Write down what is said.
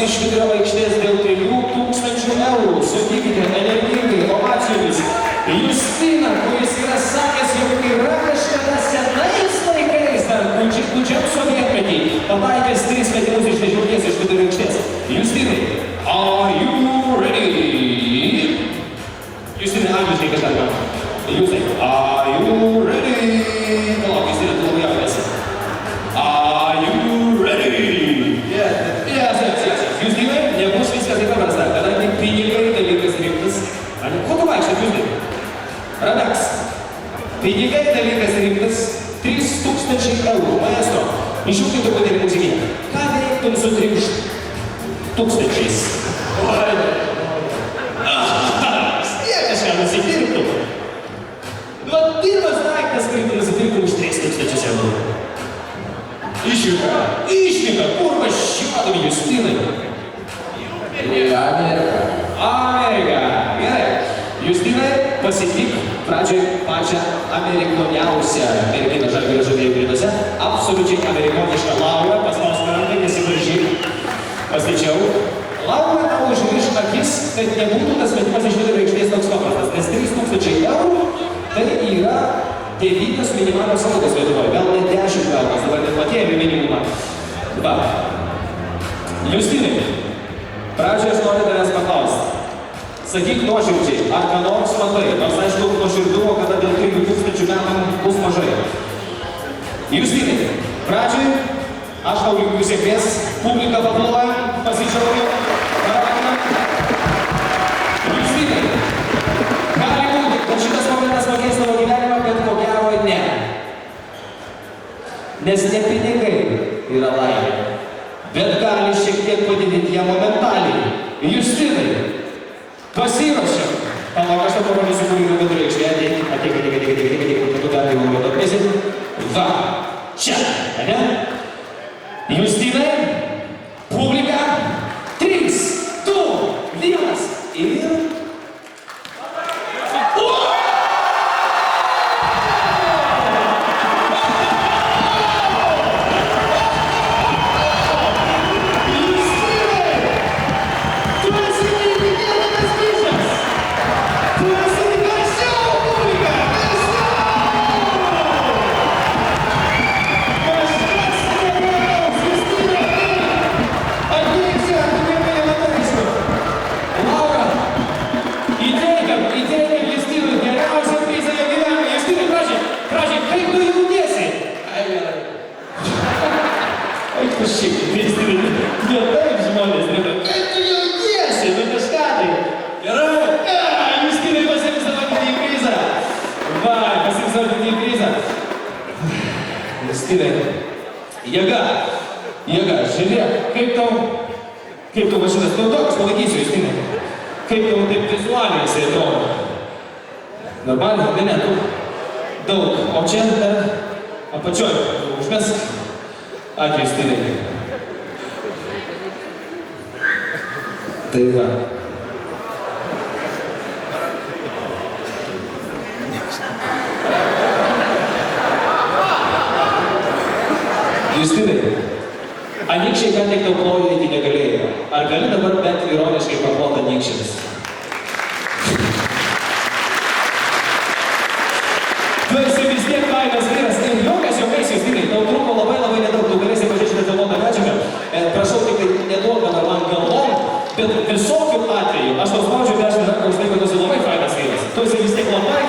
iš vidurio aikštės dėl 3000 eurų. Sutikite energingai ovacijomis Justiną, kuris yra sakęs, jog yra kažkada senais laikais, dar gudžiam sovietmetį, pataikęs 3 metimus iš 10 iš vidurio aikštės. Justinai, are you ready? Justinai, angliškai kažką gal. Justinai, are you ready? Palauk, Justinai, tu labai jaudinasi. Are you ready? Yes. Justinai, nebus viskas taip paprasta, kadangi pinigai dalykas rimtas. Ko tu vaikščiat, Justinai? Radaks. Pinigai dalykas rimtas 3000 eurų. Maestro, išjungti truputėlį muzikinę. Ką veiktum su 3000? Jie kažką nusipirktum. Nu, pirmas daiktas, kurį tu nusipirktum už 3000 eurų. Išvyka, kur važiuodami Justinai? Amerika. Gerai. Justinai, pasitik pradžioj pačią amerikoniausią merginą Žalgirio žaidėjų gretose. Absoliučiai amerikonišką Laurą, paspaus ranką, nesivaržyk. Paskaičiau. Laura tau užriš akis, kad nebūtų tas metimas iš vidurio aikštės toks paprastas, nes 3000 eurų tai yra 9 minimalios algos Lietuvoje, gal net 10 gautas, dabar net pakėlė minimumą. Va. Justinai, pradžioj aš noriu tavęs paklausti. Sakyk nuoširdžiai, ar ką nors matai, nors aišku nuoširdumo, kada dėl 3000 metų bus mažai. Justinai, pradžioj aš tau linkiu sėkmės, publika paploja, pasidžiaugiu, paraginam. Justinai, gali būti, kad šitas momentas pakeis tavo gyvenimą, bet ko gero ne. Nes ne pinigai yra laimė, bet gali šiek tiek padidinti ją momentaliai. Justinai, pasiruošiam. Palauk, aš tau parodysiu, kur yra vidurio aikštė. Ateik, kad tu dar jau vieto pėsi. Va, čia, ane? Justinai, publika, 3, 2, 1 ir... Jėga, žiūrėk, kaip tau mašinas, nu toks palaikysiu, Justinai, kaip tau taip vizualiai jisai atrodo. Normaliai, ne, tu daug, o čia dar apačioj, užmesk, ačiū Justinai. Tai va. Justinai, anykščiai ką tik tau plojo iki negalėjo. Ar gali dabar bent ironiškai paploti anykščiams? Tu esi vis tiek fainas vyras ir jokiais, Justinai, tau trūko labai nedaug, tu galėsi pažiūrėti filmuotą medžiagą. Prašau tik tai neduok dabar man galvom, bet visokių atveju, aš tau spaudžiu 10 rankų už tai, kad tu esi labai fainas vyras. Tu esi vis tiek labai